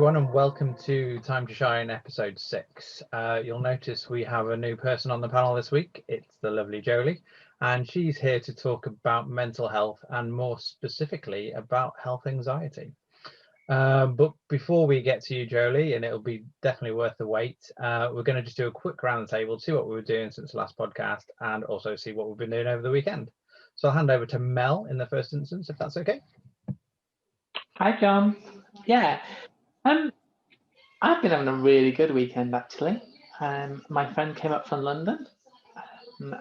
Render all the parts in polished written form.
everyone, and welcome to Time to Shine, episode 6. You'll notice we have a new person on the panel this week. It's the lovely Joley, and she's here to talk about mental health and more specifically about health anxiety. But before we get to you, Joley, and it'll be definitely worth the wait, we're going to just do a quick round the table, see what we were doing since the last podcast, and also see what we've been doing over the weekend. So I'll hand over to Mel in the first instance, if that's okay. Hi, John. Yeah, I've been having a really good weekend, actually. My friend came up from London,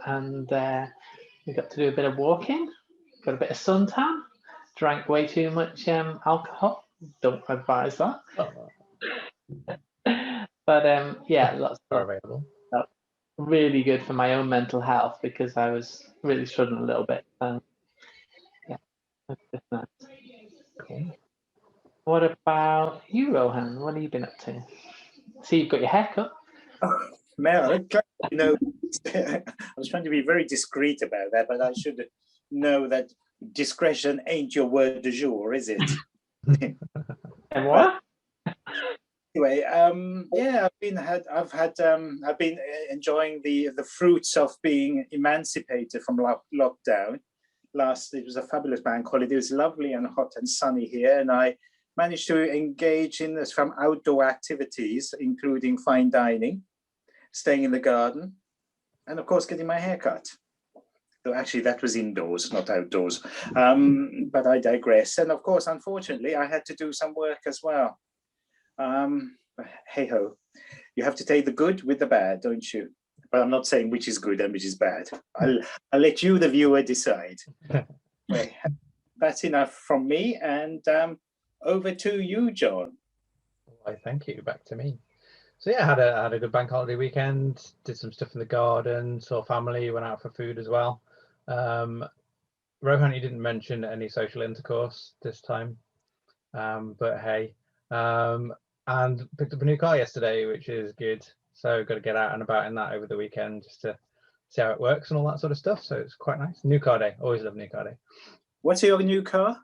and we got to do a bit of walking, got a bit of suntan, drank way too much alcohol. Don't advise that. But yeah, lots of really good for my own mental health because I was really struggling a little bit. Yeah, that's just nice. Cool. What about you, Rohan? What have you been up to? See, you've got your hair cut. Oh, Mel, you know, I was trying to be very discreet about that, but I should know that discretion ain't your word du jour, is it? And what? Anyway, yeah, I've been enjoying the fruits of being emancipated from lockdown. It was a fabulous bank holiday. It was lovely and hot and sunny here, and I managed to engage in some outdoor activities, including fine dining, staying in the garden, and of course getting my hair cut. Though actually that was indoors, not outdoors. But I digress. And of course, unfortunately, I had to do some work as well. Hey ho, you have to take the good with the bad, don't you? But I'm not saying which is good and which is bad. I'll let you, the viewer, decide. Well, that's enough from me, and over to you, John. Why, thank you. Back to me. So yeah, I had a good bank holiday weekend. Did some stuff in the garden. Saw family. Went out for food as well. Rohan, you didn't mention any social intercourse this time, but hey. And picked up a new car yesterday, which is good. So got to get out and about in that over the weekend just to see how it works and all that sort of stuff. So it's quite nice. New car day. Always love new car day. What's your new car?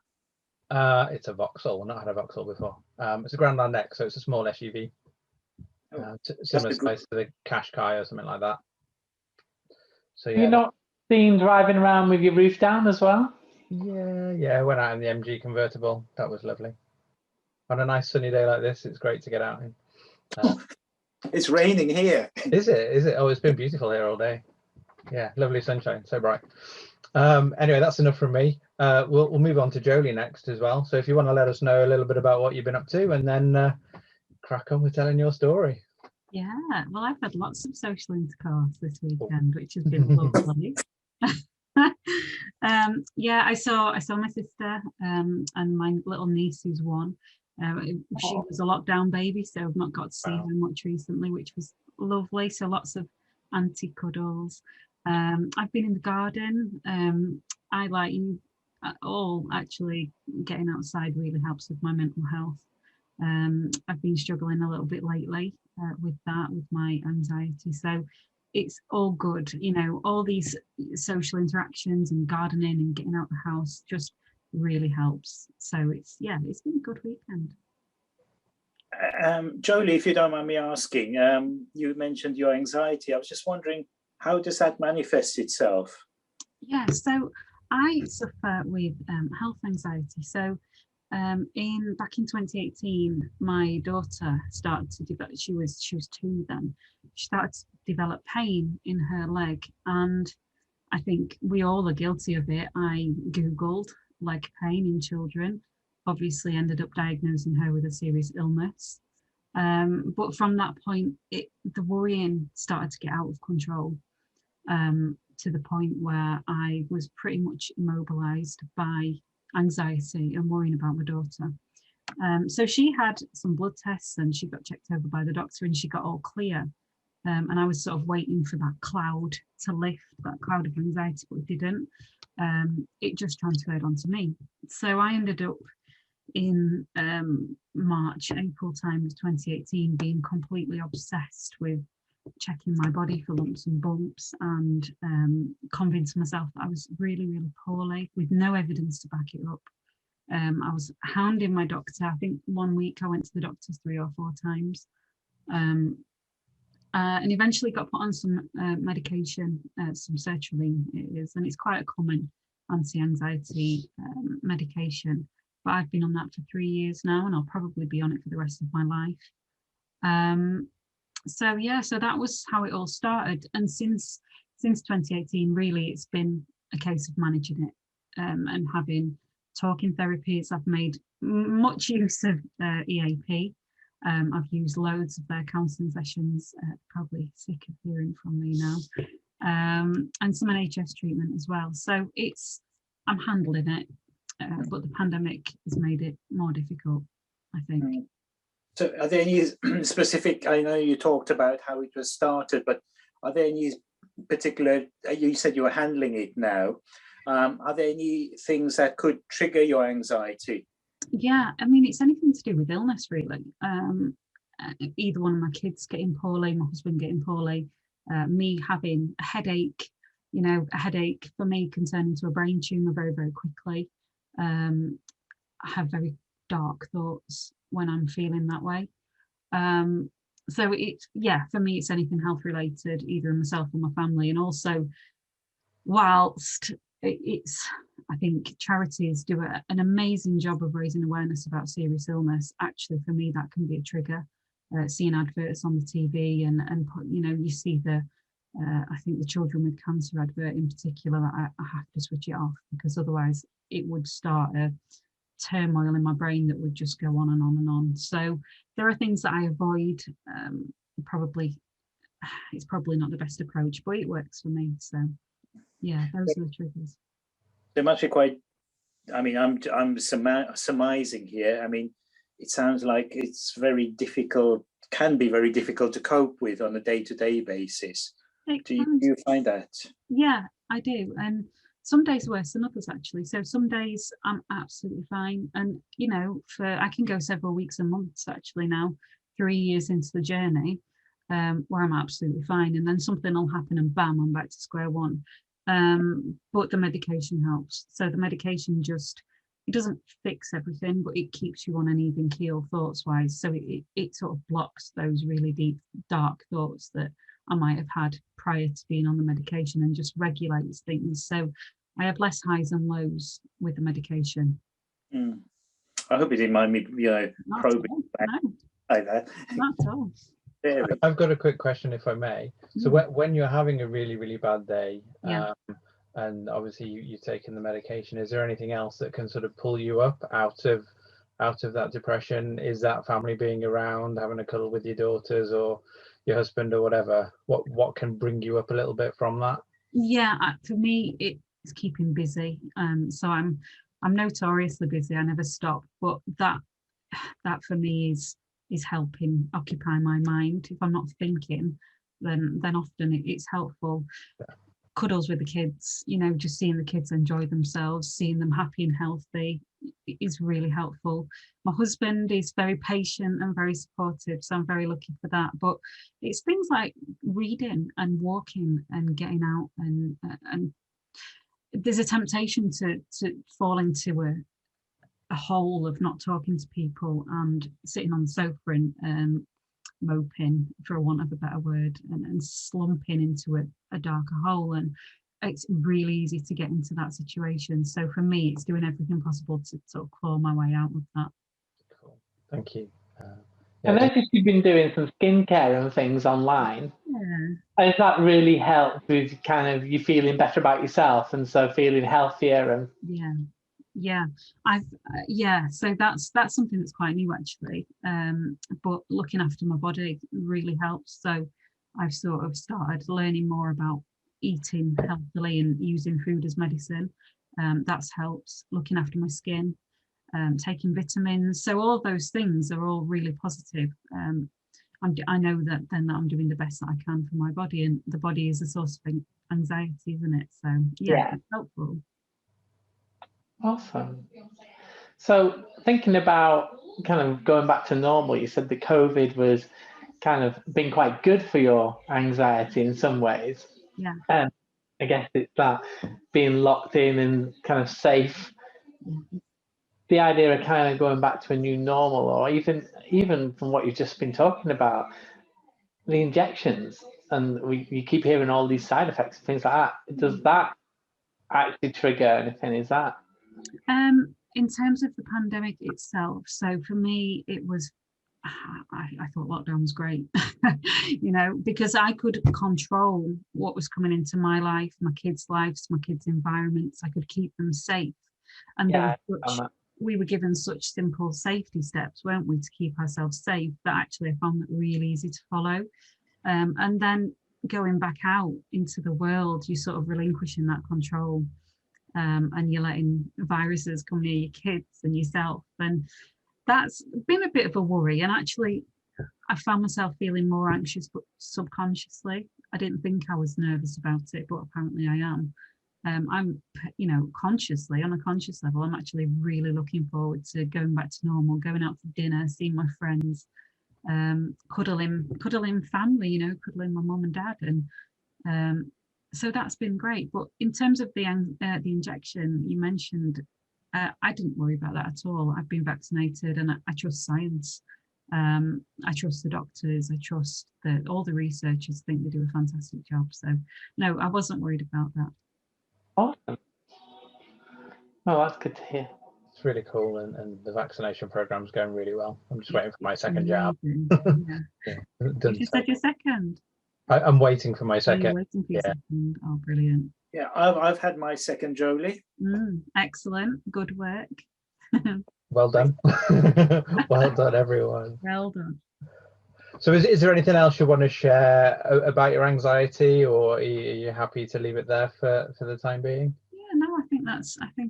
It's a Vauxhall. I've not had a Vauxhall before. It's a Grandland X, so it's a small SUV. Similar size to the Qashqai or something like that. So yeah. You're not seen driving around with your roof down as well? Yeah. I went out in the MG convertible. That was lovely. On a nice sunny day like this, it's great to get out in. It's raining here. Is it? Oh, it's been beautiful here all day. Yeah, lovely sunshine, so bright. Anyway, that's enough from me. We'll move on to Joley next as well. So if you want to let us know a little bit about what you've been up to, and then crack on with telling your story. Yeah, well, I've had lots of social intercourse this weekend, which has been lovely. Yeah, I saw my sister and my little niece, who's one. She was a lockdown baby, so I've not got to see her much recently, which was lovely. So lots of auntie cuddles. I've been in the garden. I like all actually getting outside really helps with my mental health. I've been struggling a little bit lately with my anxiety. So it's all good, you know, all these social interactions and gardening and getting out the house just really helps. So it's been a good weekend. Joley, if you don't mind me asking, you mentioned your anxiety. I was just wondering, how does that manifest itself? Yeah, so I suffer with health anxiety. So back in 2018, my daughter started to develop. She was 2 then. She started to develop pain in her leg, and I think we all are guilty of it. I googled leg pain in children, obviously ended up diagnosing her with a serious illness. But from that point, the worrying started to get out of control, to the point where I was pretty much immobilized by anxiety and worrying about my daughter. So she had some blood tests and she got checked over by the doctor and she got all clear. And I was sort of waiting for that cloud to lift, that cloud of anxiety, but it didn't. It just transferred onto me. So I ended up in April time of 2018 being completely obsessed with checking my body for lumps and bumps and convinced myself that I was really, really poorly with no evidence to back it up. I was hounding my doctor. I think one week I went to the doctor 3 or 4 times, and eventually got put on some medication, some sertraline it is, and it's quite a common anti-anxiety medication. But I've been on that for 3 years now, and I'll probably be on it for the rest of my life. So yeah, so that was how it all started, and since 2018, really, it's been a case of managing it and having talking therapies. I've made much use of EAP. I've used loads of their counselling sessions, probably sick of hearing from me now, and some NHS treatment as well. So I'm handling it, but the pandemic has made it more difficult, I think. So are there any specific, I know you talked about how it was started, but are there any particular, you said you were handling it now, are there any things that could trigger your anxiety? Yeah, I mean, it's anything to do with illness, really. Either one of my kids getting poorly, my husband getting poorly, me having a headache. You know, a headache for me can turn into a brain tumour very, very quickly. I have very dark thoughts when I'm feeling that way. So for me, it's anything health related, either in myself or my family. And also, whilst I think charities do an amazing job of raising awareness about serious illness, actually for me that can be a trigger. Seeing adverts on the TV and you see I think the children with cancer advert in particular, I have to switch it off, because otherwise it would start a turmoil in my brain that would just go on and on and on. So there are things that I avoid. It's probably not the best approach, but it works for me. So yeah, those are the triggers. They must be quite, I mean, I'm surmising here. I mean, it sounds like it's very difficult, can be very difficult to cope with on a day-to-day basis. Do you find that? Yeah, I do. And some days worse than others, actually. So some days I'm absolutely fine. And, I can go several weeks and months actually now, 3 years into the journey, where I'm absolutely fine. And then something will happen and bam, I'm back to square one. But the medication helps. So the medication it doesn't fix everything, but it keeps you on an even keel thoughts wise. So it sort of blocks those really deep, dark thoughts that I might have had prior to being on the medication, and just regulates things. So I have less highs and lows with the medication. I hope you didn't mind me, probing like that. Not at all. I've got a quick question, if I may. So when you're having a really, really bad day, and obviously you've taken the medication, is there anything else that can sort of pull you up out of that depression? Is that family being around, having a cuddle with your daughters or your husband or whatever? What can bring you up a little bit from that? Yeah, for me, it's keeping busy. So I'm notoriously busy. I never stop, but that for me is helping occupy my mind. If I'm not thinking, then often it's helpful. Yeah. Cuddles with the kids, just seeing the kids enjoy themselves, seeing them happy and healthy is really helpful. My husband is very patient and very supportive, so I'm very lucky for that. But it's things like reading and walking and getting out, and there's a temptation to fall into a hole of not talking to people and sitting on the sofa and moping, for want of a better word, and slumping into a darker hole. And it's really easy to get into that situation. So for me, it's doing everything possible to sort of claw my way out of that. Cool. Thank you. I noticed you've been doing some skincare and things online. Yeah. Has that really helped with kind of you feeling better about yourself, and so feeling healthier? And so that's something that's quite new actually, but looking after my body really helps. So I've sort of started learning more about eating healthily and using food as medicine. That's helped. Looking after my skin, taking vitamins, so all of those things are all really positive. I know that I'm doing the best that I can for my body, and the body is a source of anxiety, isn't it? So yeah. It's helpful. Awesome. So thinking about kind of going back to normal, you said the COVID was kind of been quite good for your anxiety in some ways. Yeah. I guess it's that being locked in and kind of safe. the idea of kind of going back to a new normal, or even from what you've just been talking about, the injections, and you keep hearing all these side effects and things like that. Does that actually trigger anything? Is that? In terms of the pandemic itself, so for me, it was, I thought lockdown was great, you know, because I could control what was coming into my life, my kids' lives, my kids' environments. I could keep them safe. And we were given such simple safety steps, weren't we, to keep ourselves safe, that actually I found that really easy to follow. And then going back out into the world, you sort of relinquishing that control. And you're letting viruses come near your kids and yourself, and that's been a bit of a worry. And actually I found myself feeling more anxious, but subconsciously. I didn't think I was nervous about it, but apparently I am. I'm, you know, consciously, on a conscious level, I'm actually really looking forward to going back to normal, going out for dinner, seeing my friends, cuddling family, you know, cuddling my mum and dad, and so that's been great. But in terms of the injection you mentioned, I didn't worry about that at all. I've been vaccinated, and I trust science. I trust the doctors. I trust all the researchers think they do a fantastic job. So no, I wasn't worried about that. Awesome. Oh, that's good to hear. It's really cool, and the vaccination program's going really well. I'm just waiting for my second jab. Yeah. You said your second. I'm waiting for my second. You're waiting for your second. Oh, brilliant. Yeah, I've had my second Joley. Excellent. Good work. Well done. Well done, everyone. Well done. So is there anything else you want to share about your anxiety, or are you happy to leave it there for the time being? Yeah, no, I think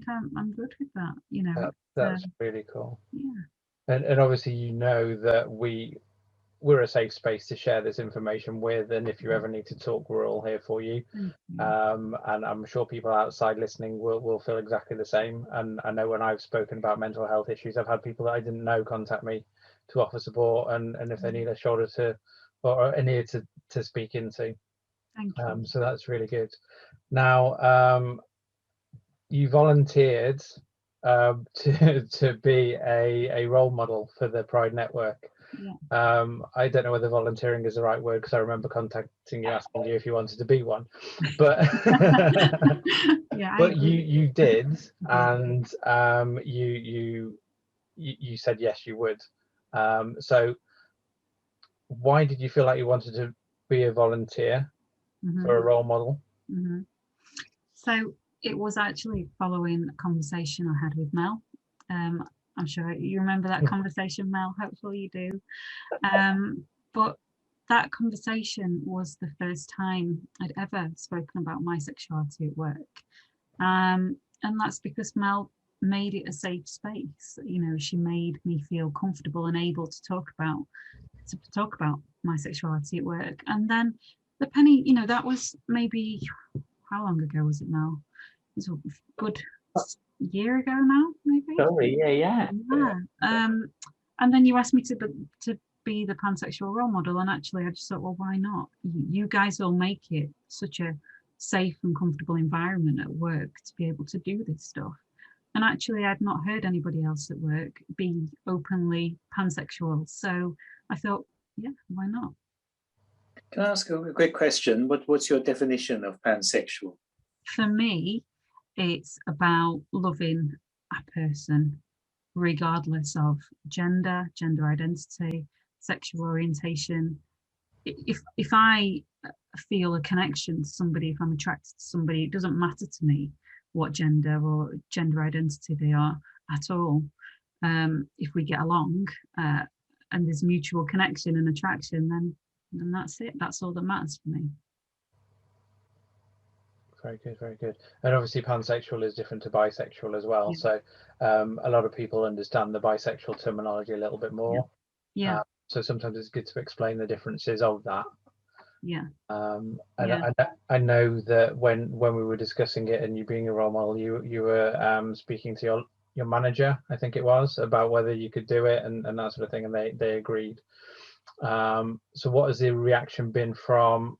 I'm good with that, you know. That's really cool. Yeah. And obviously, you know, that we're a safe space to share this information with, and if you ever need to talk, we're all here for you. And I'm sure people outside listening will feel exactly the same. And I know when I've spoken about mental health issues, I've had people that I didn't know contact me to offer support, and if they need a shoulder or an ear to speak into. Thank you. So that's really good. Now, you volunteered to be a role model for the Pride Network. Yeah. I don't know whether volunteering is the right word, because I remember contacting you, asking you if you wanted to be one, but yeah, but you did, and you said yes, you would. So why did you feel like you wanted to be a volunteer for a role model? So it was actually following a conversation I had with Mel. I'm sure you remember that conversation, Mel. Hopefully you do. But that conversation was the first time I'd ever spoken about my sexuality at work. And that's because Mel made it a safe space. You know, she made me feel comfortable and able to talk about my sexuality at work. And then the penny, you know, that was maybe, how long ago was it now? It was a good year ago now, maybe. Sorry, yeah. And then you asked me to be the pansexual role model, and actually I just thought, well, why not? You guys will make it such a safe and comfortable environment at work to be able to do this stuff. And actually I'd not heard anybody else at work be openly pansexual, so I thought, yeah, why not? Can I ask a quick question? What's your definition of pansexual? For me, it's about loving a person regardless of gender identity, sexual orientation. If I feel a connection to somebody, if I'm attracted to somebody, it doesn't matter to me what gender or gender identity they are at all. If we get along and there's mutual connection and attraction, then that's it. That's all that matters for me. Very good, very good. And obviously pansexual is different to bisexual as well. Yeah. So a lot of people understand the bisexual terminology a little bit more. Yeah. So sometimes it's good to explain the differences of that. Yeah. And I know that when we were discussing it and you being a role model, you were speaking to your manager, I think it was, about whether you could do it and that sort of thing, and they agreed. So what has the reaction been from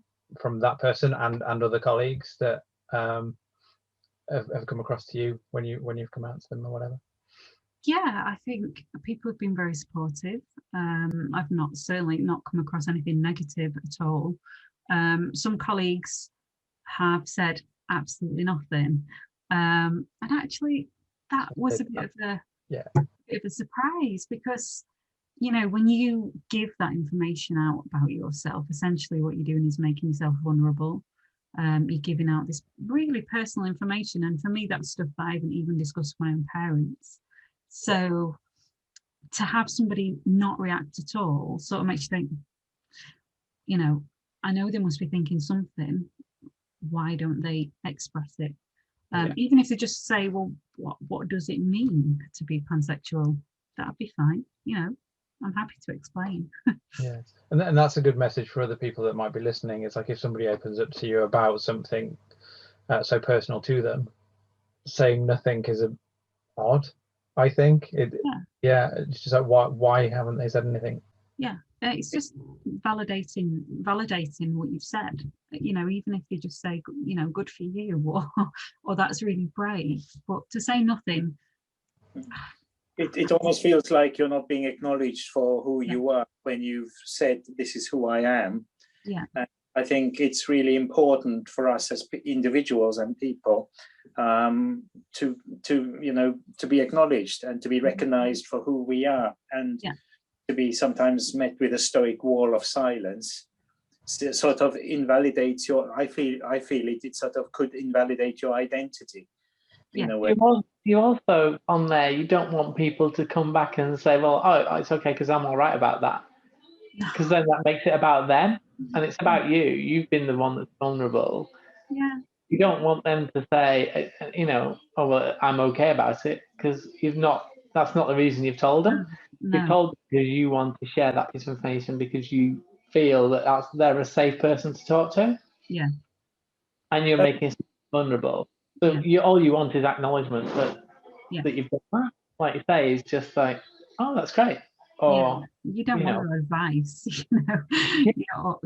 that person and other colleagues that have come across to you when you've come out to them or whatever? Yeah, I think people have been very supportive. I've certainly not come across anything negative at all. Some colleagues have said absolutely nothing. And actually, that was a bit of a Yeah. bit of a surprise because, when you give that information out about yourself, essentially what you're doing is making yourself vulnerable. You're giving out this really personal information. And for me, that's stuff that I haven't even discussed with my own parents. So to have somebody not react at all sort of makes you think, I know they must be thinking something. Why don't they express it? Even if they just say, well, what does it mean to be pansexual? That'd be fine. I'm happy to explain. Yeah, and that's a good message for other people that might be listening. It's like if somebody opens up to you about something so personal to them, saying nothing is odd. I think it's just like why haven't they said anything? Yeah, it's just validating what you've said. Even if they just say, good for you, or that's really brave. But to say nothing, it almost feels like you're not being acknowledged for who you are when you've said, this is who I am. Yeah. I think it's really important for us as individuals and people to be acknowledged and to be recognized for who we are, and to be sometimes met with a stoic wall of silence. Sort of invalidates your. I feel it sort of could invalidate your identity. In a way. You also on there, you don't want people to come back and say, well, oh, it's okay because I'm all right about that, because then that makes it about them and it's about you. You've been the one that's vulnerable. Yeah. You don't want them to say, oh, well, I'm okay about it, because that's not the reason you've told them. No. You've told them because you want to share that piece of information because you feel that they're a safe person to talk to. Yeah. And you're making it vulnerable. So all you want is acknowledgement that you've done that. Like you say, is just like, oh, that's great. Or you don't want their advice, or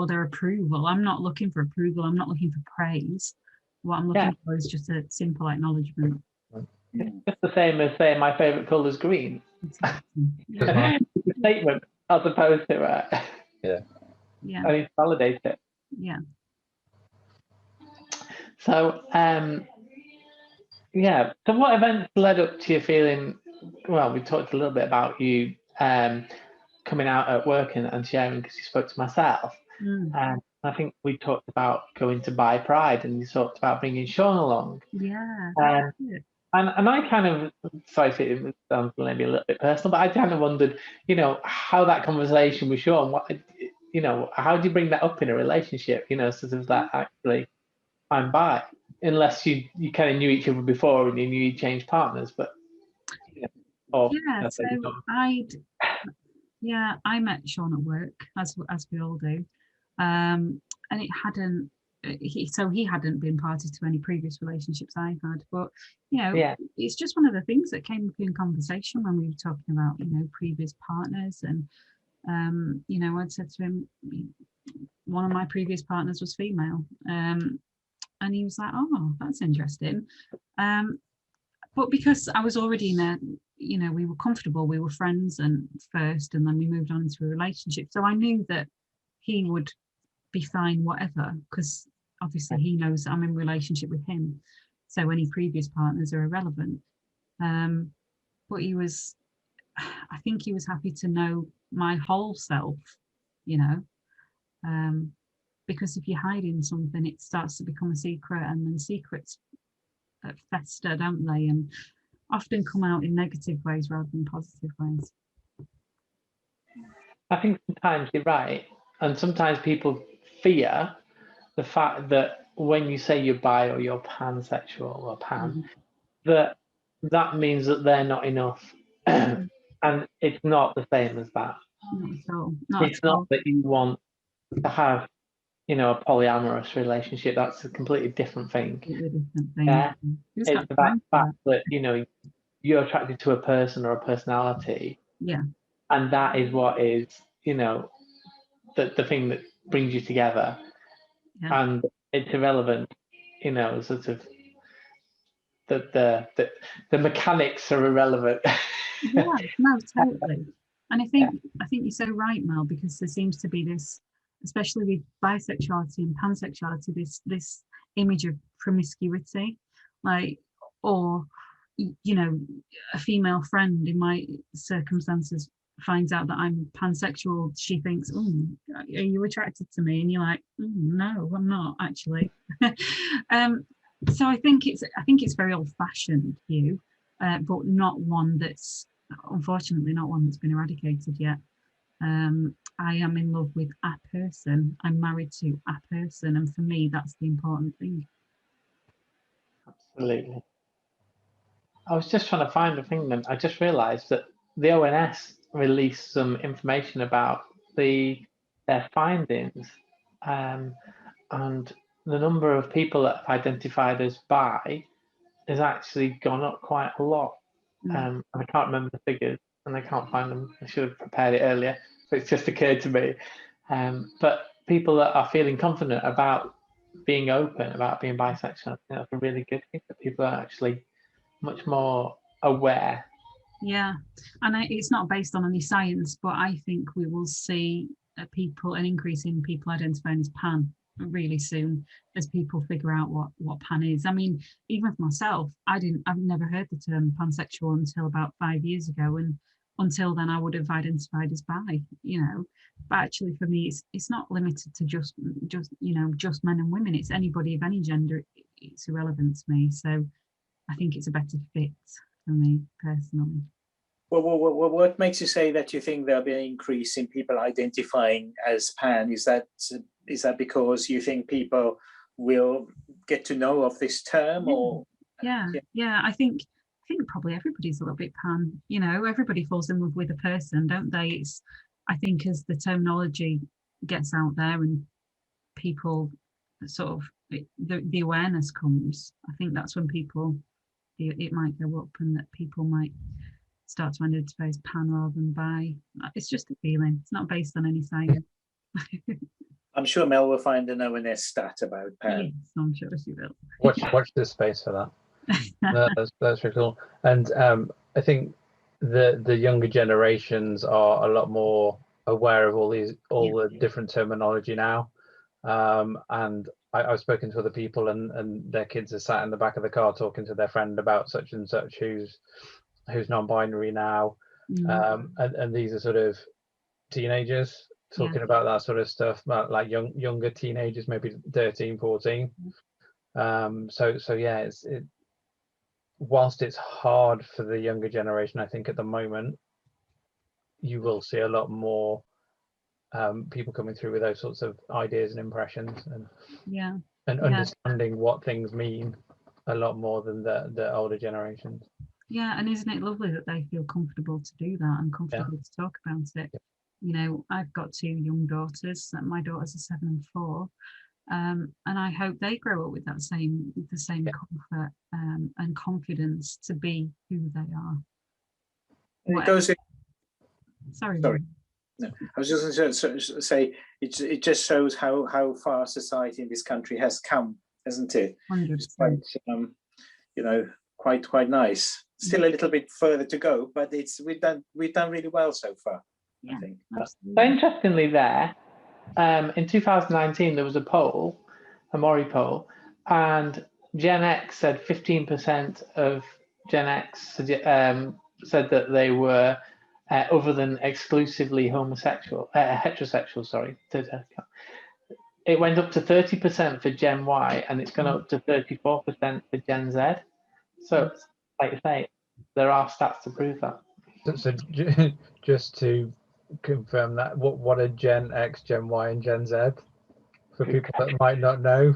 their approval. I'm not looking for approval. I'm not looking for praise. What I'm looking for is just a simple acknowledgement. It's just the same as saying my favourite colour is green. It's a statement as opposed to I need to validate it. Yeah. So so what events led up to you feeling, well, we talked a little bit about you coming out at work and sharing, because you spoke to myself. And I think we talked about going to Buy Pride, and you talked about bringing Sean along. Yeah. And I kind of, sorry if it sounds maybe a little bit personal, but I kind of wondered, how that conversation with Sean, how do you bring that up in a relationship, sort of that actually I'm bi, unless you kind of knew each other before and you knew you changed partners, but I met Sean at work, as we all do, and it hadn't. He hadn't been party to any previous relationships I had, but it's just one of the things that came up in conversation when we were talking about previous partners, and I'd said to him one of my previous partners was female, and he was like, oh, that's interesting, but because I was already in a we were comfortable, we were friends and first, and then we moved on into a relationship, so I knew that he would be fine whatever, because obviously he knows that I'm in a relationship with him, so any previous partners are irrelevant. But I think he was happy to know my whole self, because if you're hiding something, it starts to become a secret, and then secrets fester, don't they, and often come out in negative ways rather than positive ways. I think sometimes you're right, and sometimes people fear the fact that when you say you're bi or you're pansexual or pan, that means that they're not enough. And it's not the same as that. Not at all. It's not that you want to have, a polyamorous relationship. That's a completely different thing. It's the fact that, you're attracted to a person or a personality. Yeah. And that is what is, the thing that brings you together. Yeah. And it's irrelevant, sort of the mechanics are irrelevant. Yeah, no, totally. And I think you're so right, Mel, because there seems to be this, especially with bisexuality and pansexuality, this image of promiscuity, like, or a female friend in my circumstances finds out that I'm pansexual, she thinks, "Oh, are you attracted to me?" And you're like, "No, I'm not actually." So I think it's very old-fashioned view, but not one that's, unfortunately, not one that's been eradicated yet. I am in love with a person. I'm married to a person, and for me, that's the important thing. Absolutely. I was just trying to find the thing, then I just realised that the ONS released some information about their findings, and the number of people that have identified as bi has actually gone up quite a lot. And I can't remember the figures, and I can't find them. I should have prepared it earlier, but it's just occurred to me. But people that are feeling confident about being open, about being bisexual, I think that's a really good thing, that people are actually much more aware. Yeah, and it's not based on any science, but I think we will see an increase in people identifying as pan really soon, as people figure out what pan is. I mean, even for myself, I've never heard the term pansexual until about 5 years ago, and until then I would have identified as bi, but actually for me it's not limited to just men and women. It's anybody of any gender. It's irrelevant to me, so I think it's a better fit for me personally. Well, what makes you say that you think there'll be an increase in people identifying as pan? Is that because you think people will get to know of this term, or? Yeah. I think probably everybody's a little bit pan. Everybody falls in love with a person, don't they? I think as the terminology gets out there and people sort of the awareness comes, I think that's when it might go up, and that people might start to identify as pan rather than bi. It's just a feeling. It's not based on any science. I'm sure Mel will find an ONS stat about pan. Yes, I'm sure she will. Watch this space for that. That's very cool. And I think the younger generations are a lot more aware of all the different terminology now. And I've spoken to other people, and their kids are sat in the back of the car talking to their friend about such and such who's non-binary now. And these are sort of teenagers talking about that sort of stuff, about like younger teenagers, maybe 13, 14. So yeah, whilst it's hard for the younger generation, I think at the moment you will see a lot more people coming through with those sorts of ideas and impressions, and understanding what things mean a lot more than the older generations. Yeah, and isn't it lovely that they feel comfortable to do that and comfortable to talk about it? I've got 2 young daughters. My daughters are 7 and 4, and I hope they grow up with the same comfort and confidence to be who they are. It goes in, sorry. No, I was just going to say it just shows how far society in this country has come, hasn't it? 100%. It's quite nice. Still a little bit further to go, but we've done really well so far. Yeah, I think. So interestingly, in 2019 there was a Mori poll, and Gen X said 15% of Gen X said that they were other than exclusively heterosexual. Sorry, it went up to 30% for Gen Y, and it's gone up to 34% for Gen Z. So, like you say, there are stats to prove that. So just to confirm that, what are Gen X, Gen Y, and Gen Z for people that might not know?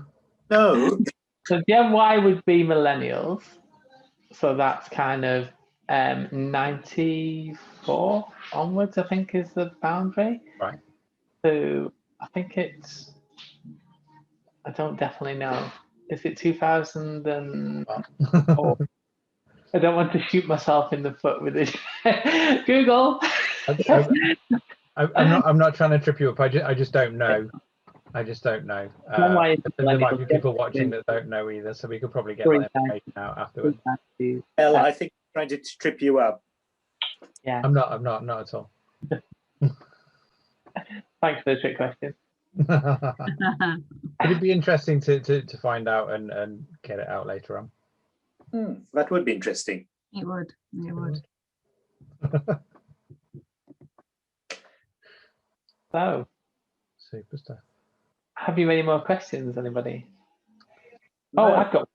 No. So Gen Y would be millennials. So that's kind of 94 onwards, I think, is the boundary. Right. So I think I don't definitely know. Is it 2004? I don't want to shoot myself in the foot with this. Google. I'm not trying to trip you up. I just don't know. I just don't know. Then why is There might be millennials people watching different? that don't know either, so we could probably get Very that information out afterwards. Well, I think I'm trying to trip you up. Yeah. I'm not at all. Thanks for the trick question. It'd be interesting to find out and get it out later on. That would be interesting. It would. It would. So, Super stuff. have you any more questions, anybody? No. Oh, I've got.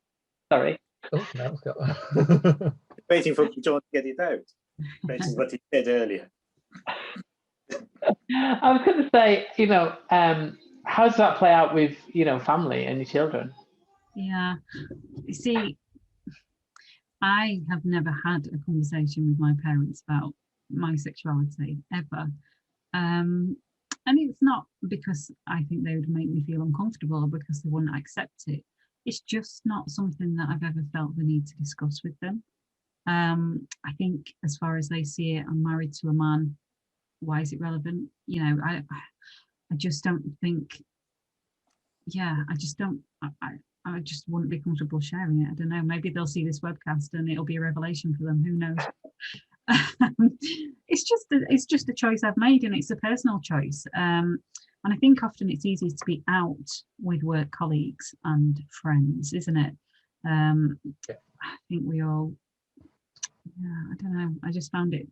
Sorry. Oh, no, it's got. Waiting for John to get it out. Which is what he said earlier. I was going to say, how does that play out with, family and your children? Yeah. You see, I have never had a conversation with my parents about my sexuality ever. And it's not because I think they would make me feel uncomfortable or because they wouldn't accept it. It's just not something that I've ever felt the need to discuss with them. I think as far as they see it, I'm married to a man. Why is it relevant? I just don't think, I just wouldn't be comfortable sharing it. I don't know, maybe they'll see this webcast and it'll be a revelation for them, who knows. It's just a choice I've made, and it's a personal choice. And I think often it's easy to be out with work colleagues and friends, isn't it? I think we all, I don't know. I just find it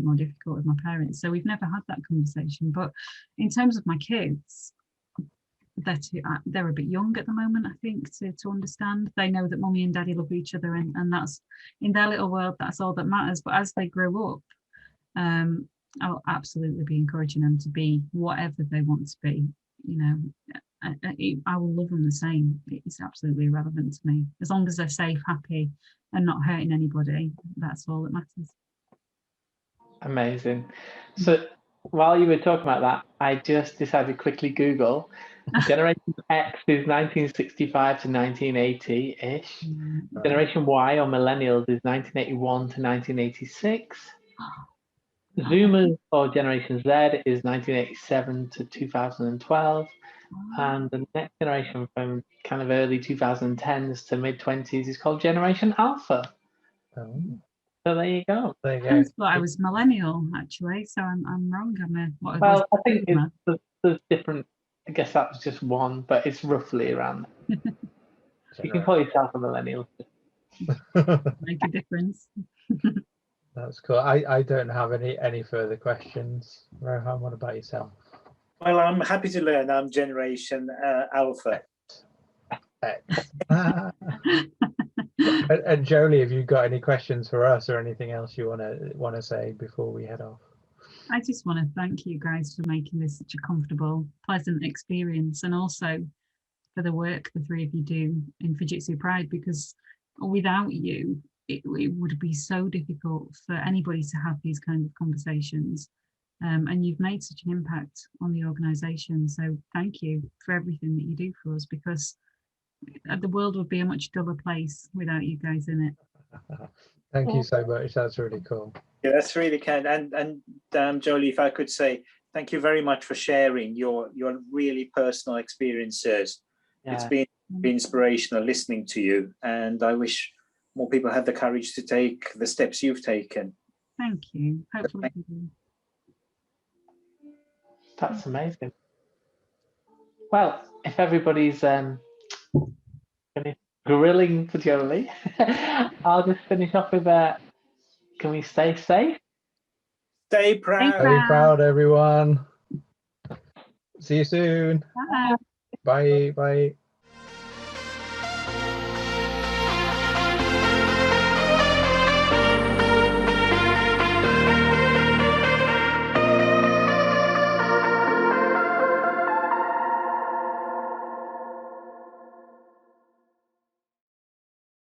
more difficult with my parents. So we've never had that conversation. But in terms of my kids, they're a bit young at the moment, I think, to understand. They know that mummy and daddy love each other, and that's, in their little world, that's all that matters. But as they grow up, I'll absolutely be encouraging them to be whatever they want to be. I will love them the same. It's absolutely irrelevant to me. As long as they're safe, happy, and not hurting anybody, that's all that matters. Amazing. So while you were talking about that, I just decided to quickly Google. Generation X is 1965 to 1980-ish. Generation Y, or millennials, is 1981 to 1986. Zoomers, or Generation Z, is 1987 to 2012. And the next generation from kind of early 2010s to mid-20s is called Generation Alpha. Oh. So there you go. There you I go. thought I was millennial, actually, so I'm wrong. Well, I think there's different. I guess that was just one, but it's roughly around. You can call yourself a millennial. Make a difference. That's cool. I don't have any further questions. Rohan, what about yourself? Well, I'm happy to learn. I'm Generation Alpha. X. And Joley, have you got any questions for us or anything else you want to say before we head off? I just want to thank you guys for making this such a comfortable, pleasant experience, and also for the work the three of you do in Fujitsu Pride, because without you, it would be so difficult for anybody to have these kind of conversations. And you've made such an impact on the organisation. So thank you for everything that you do for us, because the world would be a much duller place without you guys in it. Thank you so much. That's really cool. Yeah, that's really kind. And Joley, if I could say thank you very much for sharing your really personal experiences. Yeah. It's been inspirational listening to you, and I wish more people had the courage to take the steps you've taken. Thank you. Hopefully you do. That's amazing. Well, if everybody's grilling for Joley, I'll just finish off with can we stay safe? Stay proud. Stay proud, everyone. See you soon. Bye. Bye. Bye.